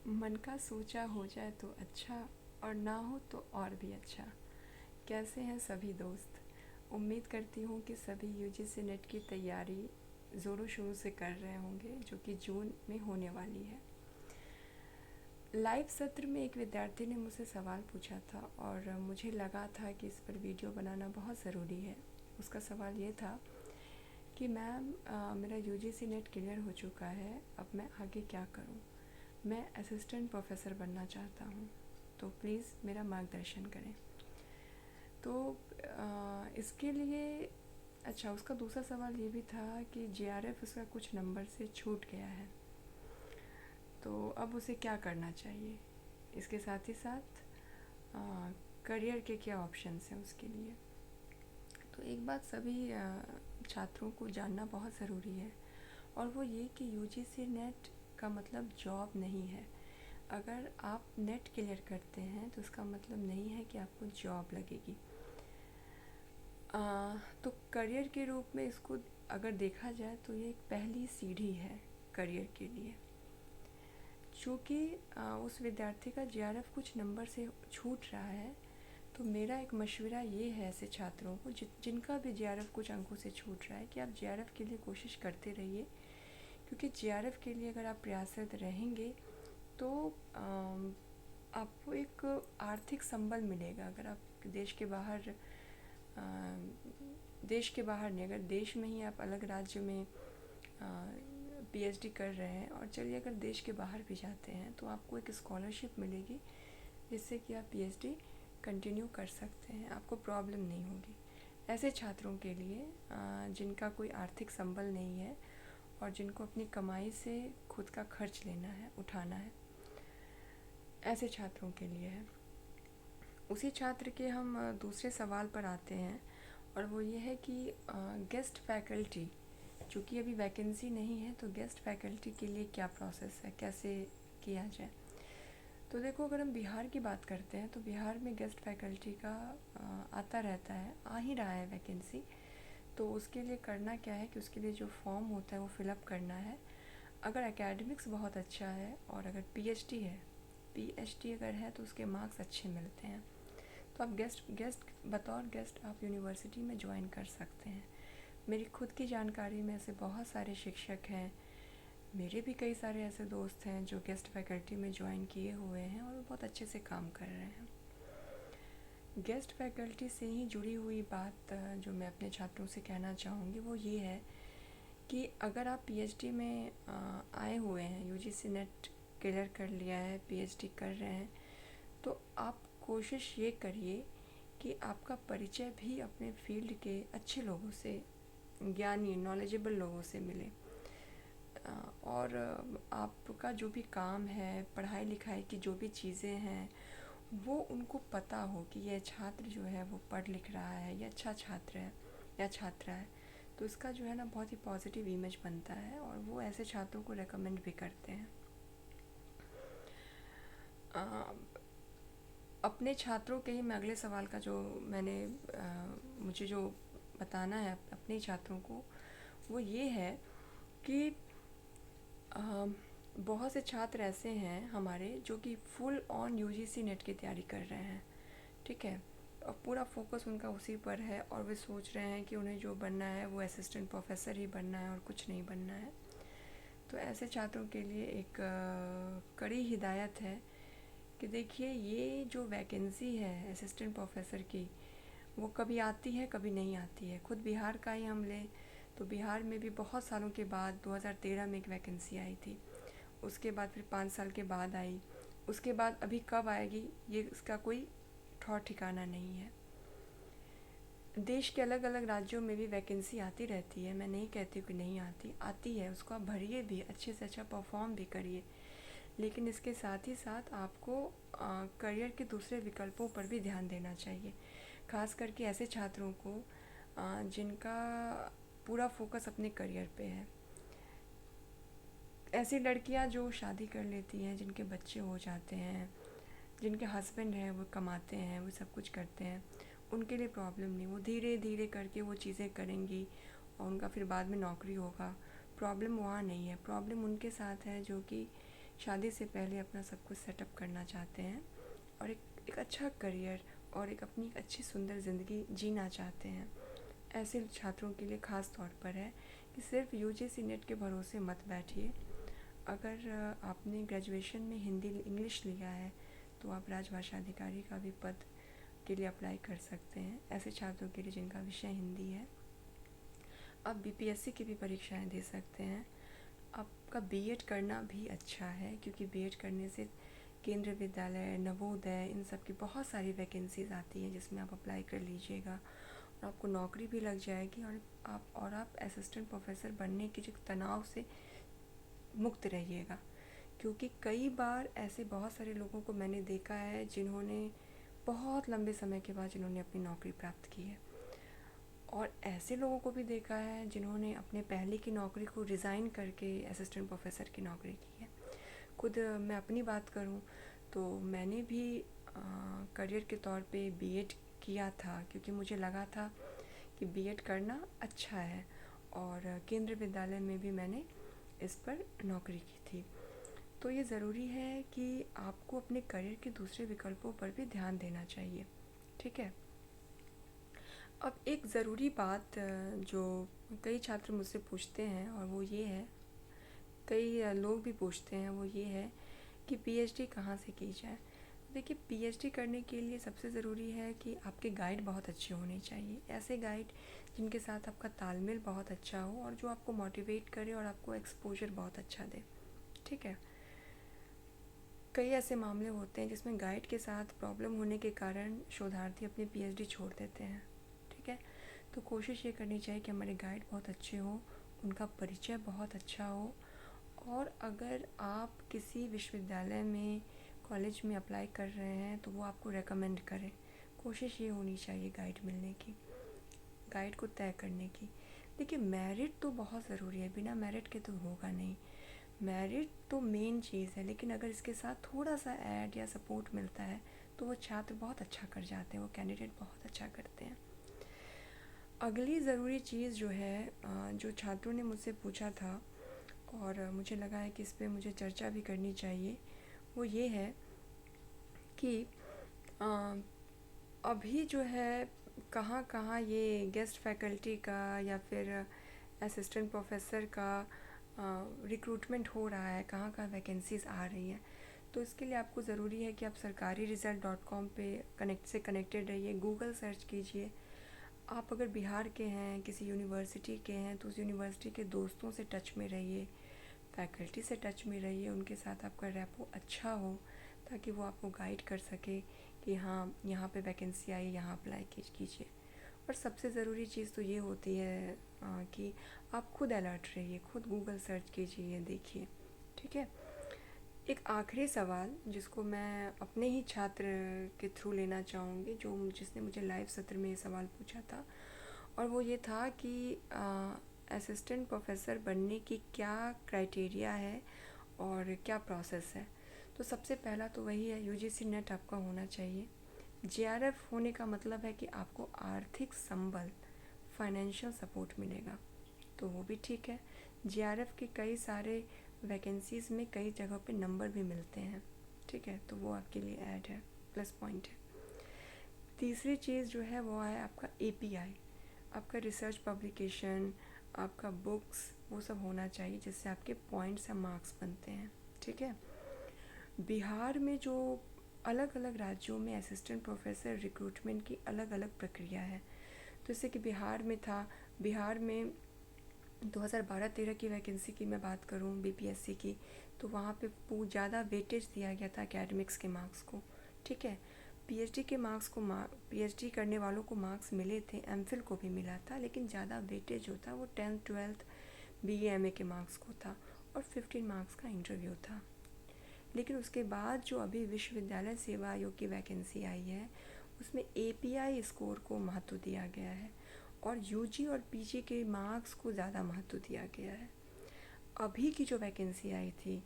मन का सोचा हो जाए तो अच्छा, और ना हो तो और भी अच्छा। कैसे हैं सभी दोस्त? उम्मीद करती हूँ कि सभी यूजीसी नेट की तैयारी ज़ोरों शोरों से कर रहे होंगे, जो कि जून में होने वाली है। लाइव सत्र में एक विद्यार्थी ने मुझसे सवाल पूछा था और मुझे लगा था कि इस पर वीडियो बनाना बहुत ज़रूरी है। उसका सवाल ये था कि मैम, मेरा यूजीसी नेट क्लियर हो चुका है, अब मैं आगे क्या करूँ? मैं असिस्टेंट प्रोफेसर बनना चाहता हूँ, तो प्लीज़ मेरा मार्गदर्शन करें। तो इसके लिए अच्छा, उसका दूसरा सवाल ये भी था कि जेआरएफ उसका कुछ नंबर से छूट गया है, तो अब उसे क्या करना चाहिए। इसके साथ ही साथ करियर के क्या ऑप्शंस हैं उसके लिए। तो एक बात सभी छात्रों को जानना बहुत ज़रूरी है, और वो ये कि यूजीसी नेट का मतलब जॉब नहीं है। अगर आप नेट क्लियर करते हैं तो इसका मतलब नहीं है कि आपको जॉब लगेगी। तो करियर के रूप में इसको अगर देखा जाए तो ये एक पहली सीढ़ी है करियर के लिए। चूँकि उस विद्यार्थी का जेआरएफ कुछ नंबर से छूट रहा है, तो मेरा एक मशवरा ये है ऐसे छात्रों को जिनका भी जेआरएफ कुछ अंकों से छूट रहा है कि आप जेआरएफ के लिए कोशिश करते रहिए, क्योंकि जेआरएफ के लिए अगर आप प्रयासरत रहेंगे तो आपको एक आर्थिक संबल मिलेगा। अगर आप देश के बाहर नहीं, अगर देश में ही आप अलग राज्य में पीएचडी कर रहे हैं, और चलिए अगर देश के बाहर भी जाते हैं तो आपको एक स्कॉलरशिप मिलेगी, जिससे कि आप पीएचडी कंटिन्यू कर सकते हैं, आपको प्रॉब्लम नहीं होगी। ऐसे छात्रों के लिए जिनका कोई आर्थिक संबल नहीं है और जिनको अपनी कमाई से खुद का खर्च लेना है, उठाना है, ऐसे छात्रों के लिए है। उसी छात्र के हम दूसरे सवाल पर आते हैं, और वो ये है कि गेस्ट फैकल्टी, चूँकि अभी वैकेंसी नहीं है, तो गेस्ट फैकल्टी के लिए क्या प्रोसेस है, कैसे किया जाए। तो देखो, अगर हम बिहार की बात करते हैं तो बिहार में गेस्ट फैकल्टी का आता रहता है, आ ही रहा है वैकेंसी। तो उसके लिए करना क्या है कि उसके लिए जो फॉर्म होता है वो फिलअप करना है। अगर एकेडमिक्स बहुत अच्छा है और अगर पीएचडी अगर है तो उसके मार्क्स अच्छे मिलते हैं, तो आप बतौर गेस्ट आप यूनिवर्सिटी में ज्वाइन कर सकते हैं। मेरी खुद की जानकारी में ऐसे बहुत सारे शिक्षक हैं, मेरे भी कई सारे ऐसे दोस्त हैं जो गेस्ट फैकल्टी में ज्वाइन किए हुए हैं और वो बहुत अच्छे से काम कर रहे हैं। गेस्ट फैकल्टी से ही जुड़ी हुई बात जो मैं अपने छात्रों से कहना चाहूँगी वो ये है कि अगर आप पीएचडी में आए हुए हैं, यूजीसी नेट क्लियर कर लिया है, पीएचडी कर रहे हैं, तो आप कोशिश ये करिए कि आपका परिचय भी अपने फील्ड के अच्छे लोगों से, ज्ञानी नॉलेजेबल लोगों से मिले, और आपका जो भी काम है, पढ़ाई लिखाई की जो भी चीज़ें हैं, वो उनको पता हो कि यह छात्र जो है वो पढ़ लिख रहा है, या अच्छा छात्र है या छात्रा है। तो इसका जो है ना बहुत ही पॉजिटिव इमेज बनता है, और वो ऐसे छात्रों को रेकमेंड भी करते हैं। अपने छात्रों के ही मैं अगले सवाल का जो मुझे जो बताना है अपने छात्रों को, वो ये है कि बहुत से छात्र ऐसे हैं हमारे जो कि फुल ऑन यूजीसी नेट की तैयारी कर रहे हैं, ठीक है, और पूरा फोकस उनका उसी पर है, और वे सोच रहे हैं कि उन्हें जो बनना है वो असिस्टेंट प्रोफेसर ही बनना है और कुछ नहीं बनना है। तो ऐसे छात्रों के लिए एक कड़ी हिदायत है कि देखिए, ये जो वैकेंसी है असिस्टेंट प्रोफेसर की, वो कभी आती है कभी नहीं आती है। खुद बिहार का ही हम लें तो बिहार में भी बहुत सालों के बाद 2013 में एक वैकेंसी आई थी, उसके बाद फिर 5 साल के बाद आई, उसके बाद अभी कब आएगी ये इसका कोई ठौर ठिकाना नहीं है। देश के अलग अलग राज्यों में भी वैकेंसी आती रहती है, मैं नहीं कहती कि नहीं आती, आती है, उसको आप भरिए भी, अच्छे से अच्छा परफॉर्म भी करिए, लेकिन इसके साथ ही साथ आपको करियर के दूसरे विकल्पों पर भी ध्यान देना चाहिए, खास करके ऐसे छात्रों को जिनका पूरा फोकस अपने करियर पे है। ऐसी लड़कियां जो शादी कर लेती हैं, जिनके बच्चे हो जाते हैं, जिनके हस्बैंड हैं वो कमाते हैं, वो सब कुछ करते हैं, उनके लिए प्रॉब्लम नहीं, वो धीरे धीरे करके वो चीज़ें करेंगी और उनका फिर बाद में नौकरी होगा। प्रॉब्लम वहाँ नहीं है, प्रॉब्लम उनके साथ है जो कि शादी से पहले अपना सब कुछ सेटअप करना चाहते हैं और एक अच्छा करियर और एक अपनी अच्छी सुंदर ज़िंदगी जीना चाहते हैं, ऐसे छात्रों के लिए ख़ास तौर पर है कि सिर्फ यूजीसी नेट के भरोसे मत बैठिए। अगर आपने ग्रेजुएशन में हिंदी इंग्लिश लिया है तो आप राजभाषा अधिकारी का भी पद के लिए अप्लाई कर सकते हैं, ऐसे छात्रों के लिए जिनका विषय हिंदी है। आप बीपीएससी की भी परीक्षाएं दे सकते हैं। आपका बीएड करना भी अच्छा है, क्योंकि बीएड करने से केंद्रीय विद्यालय, नवोदय, इन सब की बहुत सारी वैकेंसीज़ आती हैं जिसमें आप अप्लाई कर लीजिएगा और आपको नौकरी भी लग जाएगी और आप असिस्टेंट प्रोफेसर बनने के जो तनाव से मुक्त रहिएगा। क्योंकि कई बार ऐसे बहुत सारे लोगों को मैंने देखा है जिन्होंने बहुत लंबे समय के बाद जिन्होंने अपनी नौकरी प्राप्त की है, और ऐसे लोगों को भी देखा है जिन्होंने अपने पहले की नौकरी को रिज़ाइन करके असिस्टेंट प्रोफेसर की नौकरी की है। खुद मैं अपनी बात करूं तो मैंने भी करियर के तौर पे बीएड किया था, क्योंकि मुझे लगा था कि बीएड करना अच्छा है, और केंद्रीय विद्यालय में भी मैंने इस पर नौकरी की थी। तो ये ज़रूरी है कि आपको अपने करियर के दूसरे विकल्पों पर भी ध्यान देना चाहिए, ठीक है। अब एक ज़रूरी बात जो कई छात्र मुझसे पूछते हैं, और वो ये है, कई लोग भी पूछते हैं, वो ये है कि पीएचडी कहाँ से की जाए। देखिए, पीएचडी करने के लिए सबसे ज़रूरी है कि आपके गाइड बहुत अच्छे होने चाहिए, ऐसे गाइड जिनके साथ आपका तालमेल बहुत अच्छा हो और जो आपको मोटिवेट करे और आपको एक्सपोजर बहुत अच्छा दे, ठीक है। कई ऐसे मामले होते हैं जिसमें गाइड के साथ प्रॉब्लम होने के कारण शोधार्थी अपनी पीएचडी छोड़ देते हैं, ठीक है। तो कोशिश ये करनी चाहिए कि हमारे गाइड बहुत अच्छे हो, उनका परिचय बहुत अच्छा हो, और अगर आप किसी विश्वविद्यालय में, कॉलेज में अप्लाई कर रहे हैं तो वो आपको रेकमेंड करें। कोशिश ये होनी चाहिए गाइड मिलने की, गाइड को तय करने की। देखिए, मेरिट तो बहुत ज़रूरी है, बिना मेरिट के तो होगा नहीं। मेरिट तो मेन चीज़ है, लेकिन अगर इसके साथ थोड़ा सा ऐड या सपोर्ट मिलता है तो वो छात्र बहुत अच्छा कर जाते हैं, वो कैंडिडेट बहुत अच्छा करते हैं। अगली ज़रूरी चीज़ जो है, जो छात्रों ने मुझसे पूछा था और मुझे लगा है कि इस पे मुझे चर्चा भी करनी चाहिए, वो ये है कि अभी जो है कहाँ कहाँ ये गेस्ट फैकल्टी का या फिर असिस्टेंट प्रोफेसर का रिक्रूटमेंट हो रहा है, कहाँ कहाँ वैकेंसीज़ आ रही हैं। तो इसके लिए आपको ज़रूरी है कि आप sarkariresult.com पे कनेक्टेड रहिए, गूगल सर्च कीजिए। आप अगर बिहार के हैं, किसी यूनिवर्सिटी के हैं, तो उस यूनिवर्सिटी के दोस्तों से टच में रहिए, फैकल्टी से टच में रहिए, उनके साथ आपका रेपो अच्छा हो, ताकि वो आपको गाइड कर सके कि हाँ, यहाँ पे वैकेंसी आई, यहाँ अप्लाई कीजिए। और सबसे ज़रूरी चीज़ तो ये होती है कि आप खुद अलर्ट रहिए, खुद गूगल सर्च कीजिए, देखिए, ठीक है। एक आखिरी सवाल जिसको मैं अपने ही छात्र के थ्रू लेना चाहूँगी, जिसने मुझे लाइव सत्र में ये सवाल पूछा था, और वो ये था कि असिस्टेंट प्रोफेसर बनने की क्या क्राइटेरिया है और क्या प्रोसेस है। तो सबसे पहला तो वही है, यूजीसी नेट आपका होना चाहिए। जेआरएफ होने का मतलब है कि आपको आर्थिक संबल, फाइनेंशियल सपोर्ट मिलेगा, तो वो भी ठीक है। जेआरएफ के कई सारे वैकेंसीज़ में कई जगह पे नंबर भी मिलते हैं, ठीक है, तो वो आपके लिए ऐड है, प्लस पॉइंट है। तीसरी चीज़ जो है वो है आपका एपीआई, आपका रिसर्च पब्लिकेशन, आपका बुक्स, वो सब होना चाहिए, जिससे आपके पॉइंट्स या मार्क्स बनते हैं, ठीक है। बिहार में जो अलग अलग राज्यों में असिस्टेंट प्रोफेसर रिक्रूटमेंट की अलग अलग प्रक्रिया है। तो जैसे कि बिहार में 2012-13 की वैकेंसी की मैं बात करूं, बीपीएससी की, तो वहाँ पे ज़्यादा वेटेज दिया गया था एकेडमिक्स के मार्क्स को, ठीक है। पीएचडी के मार्क्स को पीएचडी करने वालों को मार्क्स मिले थे, एमफिल को भी मिला था, लेकिन ज़्यादा वेटेज जो था वो 10th 12th बीए एमए के मार्क्स को था, और 15 मार्क्स का इंटरव्यू था। लेकिन उसके बाद जो अभी विश्वविद्यालय सेवा आयोग की वैकेंसी आई है, उसमें एपीआई स्कोर को महत्व दिया गया है और यूजी और पीजी के मार्क्स को ज़्यादा महत्व दिया गया है। अभी की जो वैकेंसी आई थी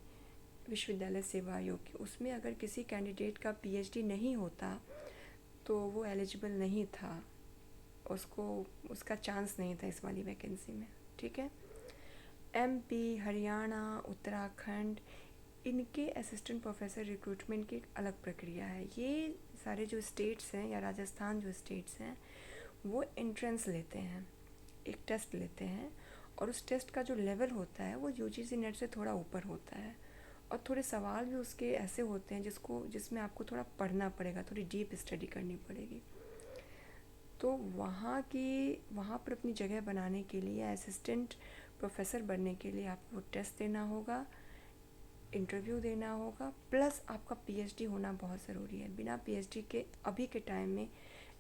विश्वविद्यालय सेवा आयोग की, उसमें अगर किसी कैंडिडेट का पीएचडी नहीं होता तो वो एलिजिबल नहीं था, उसका चांस नहीं था इस वाली वैकेंसी में, ठीक है। एमपी, हरियाणा, उत्तराखंड, इनके असिस्टेंट प्रोफेसर रिक्रूटमेंट की एक अलग प्रक्रिया है। ये सारे जो स्टेट्स हैं या राजस्थान जो स्टेट्स हैं वो एंट्रेंस लेते हैं, एक टेस्ट लेते हैं, और उस टेस्ट का जो लेवल होता है वो यूजीसी नेट से थोड़ा ऊपर होता है, और थोड़े सवाल भी उसके ऐसे होते हैं जिसमें आपको थोड़ा पढ़ना पड़ेगा, थोड़ी डीप स्टडी करनी पड़ेगी। तो वहाँ पर अपनी जगह बनाने के लिए, असिस्टेंट प्रोफेसर बनने के लिए आपको टेस्ट देना होगा, इंटरव्यू देना होगा, प्लस आपका पीएचडी होना बहुत ज़रूरी है। बिना पीएचडी के अभी के टाइम में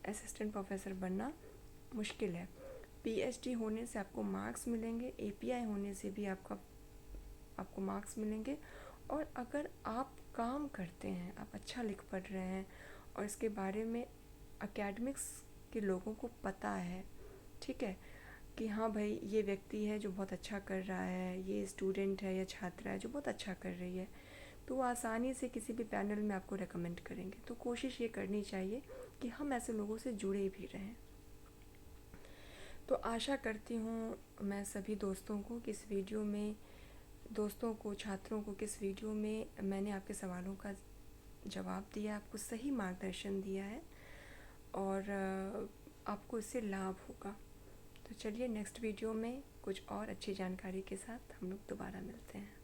असिस्टेंट प्रोफेसर बनना मुश्किल है। पीएचडी होने से आपको मार्क्स मिलेंगे, एपीआई होने से भी आपको मार्क्स मिलेंगे, और अगर आप काम करते हैं, आप अच्छा लिख पढ़ रहे हैं और इसके बारे में एकेडमिक्स के लोगों को पता है, ठीक है, कि हाँ भाई ये व्यक्ति है जो बहुत अच्छा कर रहा है, ये स्टूडेंट है या छात्रा है जो बहुत अच्छा कर रही है, तो वो आसानी से किसी भी पैनल में आपको रेकमेंड करेंगे। तो कोशिश ये करनी चाहिए कि हम ऐसे लोगों से जुड़े भी रहें। तो आशा करती हूँ मैं सभी दोस्तों को छात्रों को किस वीडियो में मैंने आपके सवालों का जवाब दिया, आपको सही मार्गदर्शन दिया है, और आपको इससे लाभ होगा। तो चलिए नेक्स्ट वीडियो में कुछ और अच्छी जानकारी के साथ हम लोग दोबारा मिलते हैं।